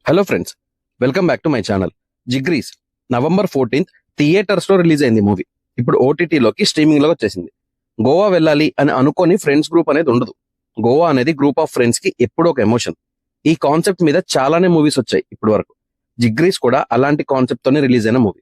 Hello friends, welcome back to my channel. జిగ్రీస్ November 14th theatres లో release అయింది movie. ఇప్పుడు ఓటీటీలోకి streaming లో వచ్చేసింది. గోవా వెళ్ళాలి అని అనుకోని ఫ్రెండ్స్ గ్రూప్ అనేది ఉండదు. గోవా అనేది గ్రూప్ ఆఫ్ ఫ్రెండ్స్ కి ఎప్పుడో ఒక ఎమోషన్. ఈ కాన్సెప్ట్ మీద చాలానే మూవీస్ వచ్చాయి ఇప్పటి వరకు. జిగ్రీస్ కూడా అలాంటి కాన్సెప్ట్ తోనే రిలీజ్ అయిన మూవీ.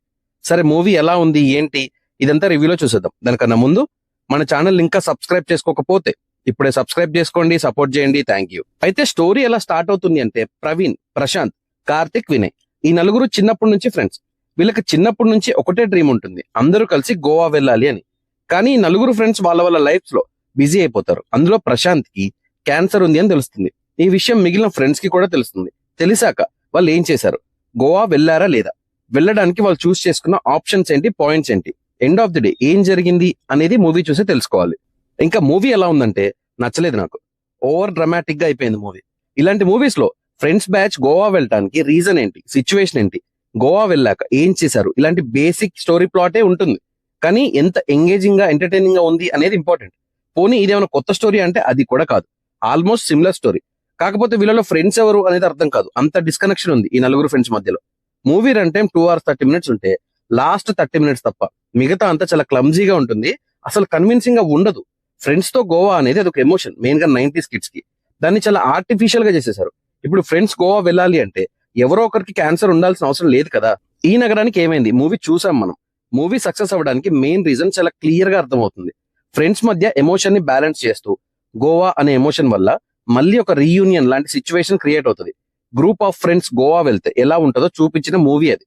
సరే, మూవీ ఎలా ఉంది ఏంటి ఇదంతా రివ్యూలో చూసేద్దాం. దానికన్నా ముందు మన ఛానల్ ఇంకా సబ్స్క్రైబ్ చేసుకోకపోతే ఇప్పుడే సబ్స్క్రైబ్ చేసుకోండి, సపోర్ట్ చేయండి. Thank you. అయితే స్టోరీ ఎలా స్టార్ట్ అవుతుంది అంటే, ప్రవీణ్, ప్రశాంత్, కార్తిక్, వినయ్ ఈ నలుగురు చిన్నప్పటి నుంచి ఫ్రెండ్స్. వీళ్ళకి చిన్నప్పటి నుంచి ఒకటే డ్రీమ్ ఉంటుంది, అందరూ కలిసి గోవా వెళ్ళాలి అని. కానీ ఈ నలుగురు ఫ్రెండ్స్ వాళ్ళ వాళ్ళ లైఫ్స్ లో బిజీ అయిపోతారు. అందులో ప్రశాంత్ కి క్యాన్సర్ ఉంది అని తెలుస్తుంది. ఈ విషయం మిగిలిన ఫ్రెండ్స్ కి కూడా తెలుస్తుంది. తెలిసాక వాళ్ళు ఏం చేశారు, గోవా వెళ్ళారా లేదా, వెళ్ళడానికి వాళ్ళు చూస్ చేసుకున్న ఆప్షన్స్ ఏంటి, పాయింట్స్ ఏంటి, ఎండ్ ఆఫ్ ది డే ఏం జరిగింది అనేది మూవీ చూసి తెలుసుకోవాలి. ఇంకా మూవీ ఎలా ఉందంటే నచ్చలేదు నాకు. ఓవర్ డ్రామాటిక్ గా అయిపోయింది మూవీ. ఇలాంటి మూవీస్ లో ఫ్రెండ్స్ బ్యాచ్ గోవా వెళ్ళడానికి రీజన్ ఏంటి, సిచ్యువేషన్ ఏంటి, గోవా వెళ్ళాక ఏం చేశారు, ఇలాంటి బేసిక్ స్టోరీ ప్లాటే ఉంటుంది. కానీ ఎంత ఎంగేజింగ్ గా ఎంటర్టైనింగ్ గా ఉంది అనేది ఇంపార్టెంట్. పోనీ ఇదేమైనా కొత్త స్టోరీ అంటే అది కూడా కాదు, ఆల్మోస్ట్ సిమిలర్ స్టోరీ. కాకపోతే వీళ్ళలో ఫ్రెండ్స్ ఎవరు అనేది అర్థం కాదు. అంత డిస్కనెక్షన్ ఉంది ఈ నలుగురు ఫ్రెండ్స్ మధ్యలో. Movie run time 2 hours 30 minutes ఉంటే లాస్ట్ 30 minutes తప్ప మిగతా అంతా చాలా క్లమ్జీగా ఉంటుంది. అసలు కన్విన్సింగ్ గా ఉండదు. ఫ్రెండ్స్ తో గోవా అనేది అదొక ఎమోషన్, మెయిన్ గా 90s కిడ్స్ కి. దాన్ని చాలా ఆర్టిఫిషియల్ గా చేసేసారు. ఇప్పుడు ఫ్రెండ్స్ గోవా వెళ్ళాలి అంటే ఎవరో ఒకరికి క్యాన్సర్ ఉండాల్సిన అవసరం లేదు కదా. ఈ నగరానికి ఏమైంది మూవీ చూసాం మనం. మూవీ సక్సెస్ అవ్వడానికి మెయిన్ రీజన్ చాలా క్లియర్ గా అర్థమవుతుంది. ఫ్రెండ్స్ మధ్య ఎమోషన్ ని బ్యాలెన్స్ చేస్తూ గోవా అనే ఎమోషన్ వల్ల మళ్ళీ ఒక రీయూనియన్ లాంటి సిచ్యువేషన్ క్రియేట్ అవుతుంది. గ్రూప్ ఆఫ్ ఫ్రెండ్స్ గోవా వెళ్తే ఎలా ఉంటుందో చూపించిన మూవీ అది.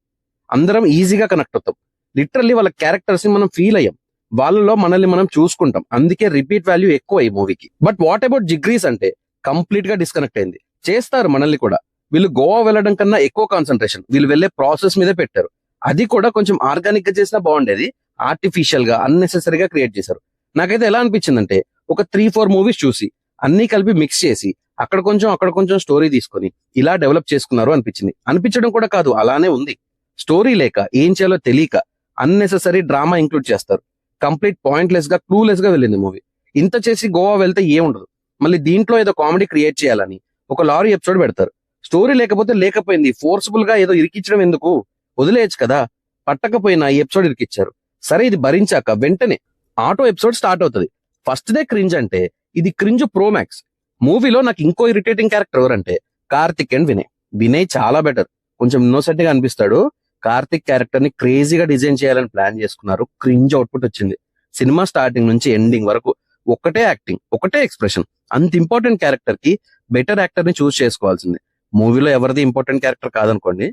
అందరం ఈజీగా కనెక్ట్ అవుతాం. లిటరల్లీ వాళ్ళ క్యారెక్టర్స్ ని మనం ఫీల్ అయ్యాం. వాళ్ళలో మనల్ని మనం చూసుకుంటాం. అందుకే రిపీట్ వాల్యూ ఎక్కువ ఈ మూవీకి. బట్ వాట్ అబౌట్ జిగ్రీస్ అంటే కంప్లీట్ గా డిస్కనెక్ట్ అయింది. చేస్తారు మనల్ని కూడా. వీళ్ళు గోవా వెళ్ళడం కన్నా ఎక్కువ కాన్సన్ట్రేషన్ వీళ్ళు వెళ్లే ప్రాసెస్ మీద పెట్టారు. అది కూడా కొంచెం ఆర్గానిక్ గా చేసినా బాగుండేది. ఆర్టిఫిషియల్ గా అన్నెసెసరీగా క్రియేట్ చేశారు. నాకైతే ఎలా అనిపించిందంటే, ఒక 3-4 మూవీస్ చూసి అన్ని కలిపి మిక్స్ చేసి అక్కడ కొంచెం స్టోరీ తీసుకొని ఇలా డెవలప్ చేసుకున్నారు అనిపించింది. అనిపించడం కూడా కాదు, అలానే ఉంది. స్టోరీ లేక ఏం చేయాలో తెలియక అన్నెసెసరీ డ్రామా ఇంక్లూడ్ చేస్తారు. కంప్లీట్ పాయింట్లెస్ గా, క్లూలెస్ గా వెళ్ళింది మూవీ. ఇంత చేసి గోవా వెళ్తే ఏముండదు. మళ్ళీ దీంట్లో ఏదో కామెడీ క్రియేట్ చేయాలని ఒక లారీ ఎపిసోడ్ పెడతారు. స్టోరీ లేకపోతే లేకపోయింది, ఫోర్స్ఫుల్ గా ఏదో ఇరికించడం ఎందుకు, వదిలేయచ్చు కదా. పట్టకపోయినా ఈ ఎపిసోడ్ ఇరికిచ్చారు. సరే, ఇది భరించాక వెంటనే ఆటో ఎపిసోడ్ స్టార్ట్ అవుతుంది. ఫస్ట్ డే క్రింజ్ అంటే ఇది క్రింజ్ ప్రోమాక్స్. మూవీలో నాకు ఇంకో ఇరిటేటింగ్ క్యారెక్టర్ ఎవరంటే కార్తిక్ అండ్ వినయ్. వినయ్ చాలా బెటర్, కొంచెం ఇన్నోసెంట్ గా అనిపిస్తాడు. కార్తిక్ క్యారెక్టర్ ని క్రేజీగా డిజైన్ చేయాలని ప్లాన్ చేసుకున్నారు. క్రింజ్ అవుట్పుట్ వచ్చింది. సినిమా స్టార్టింగ్ నుంచి ఎండింగ్ వరకు ఒకటే యాక్టింగ్, ఒకటే ఎక్స్ప్రెషన్. అంత ఇంపార్టెంట్ క్యారెక్టర్ కి బెటర్ యాక్టర్ ని చూస్ చేసుకోవాల్సింది. మూవీలో ఎవరిది ఇంపార్టెంట్ క్యారెక్టర్ కాదనుకోండి.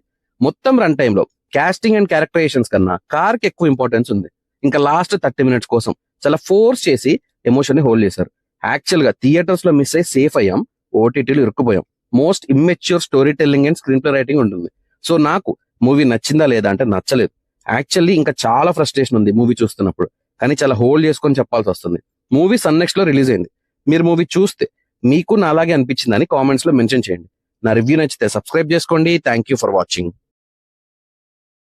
మొత్తం రన్ టైమ్ లో కాస్టింగ్ అండ్ క్యారెక్టరైజేషన్స్ కన్నా కార్ కి ఎక్కువ ఇంపార్టెన్స్ ఉంది. ఇంకా లాస్ట్ 30 minutes కోసం చాలా ఫోర్స్ చేసి ఎమోషన్ ని హోల్డ్ చేశారు. యాక్చువల్ గా థియేటర్స్ లో మిస్ అయ్యి సేఫ్ అయ్యాం, ఓటీటీలు ఇరుక్కుపోయాం. Most immature storytelling and screenplay writing ఉంటుంది. సో నాకు మూవీ నచ్చిందా లేదా అంటే నచ్చలేదు. యాక్చువల్లీ ఇంకా చాలా ఫ్రస్ట్రేషన్ ఉంది మూవీ చూస్తున్నప్పుడు. కానీ చాలా హోల్డ్ చేసుకొని చెప్పాల్సి వస్తుంది. మూవీ సన్ నెక్స్ట్ లో రిలీజ్ అయింది. మీరు మూవీ చూస్తే మీకు నా అలాగే అనిపించిందని కామెంట్స్ లో మెన్షన్ చేయండి. నా రివ్యూ నచ్చితే సబ్స్క్రైబ్ చేసుకోండి. Thank you for watching.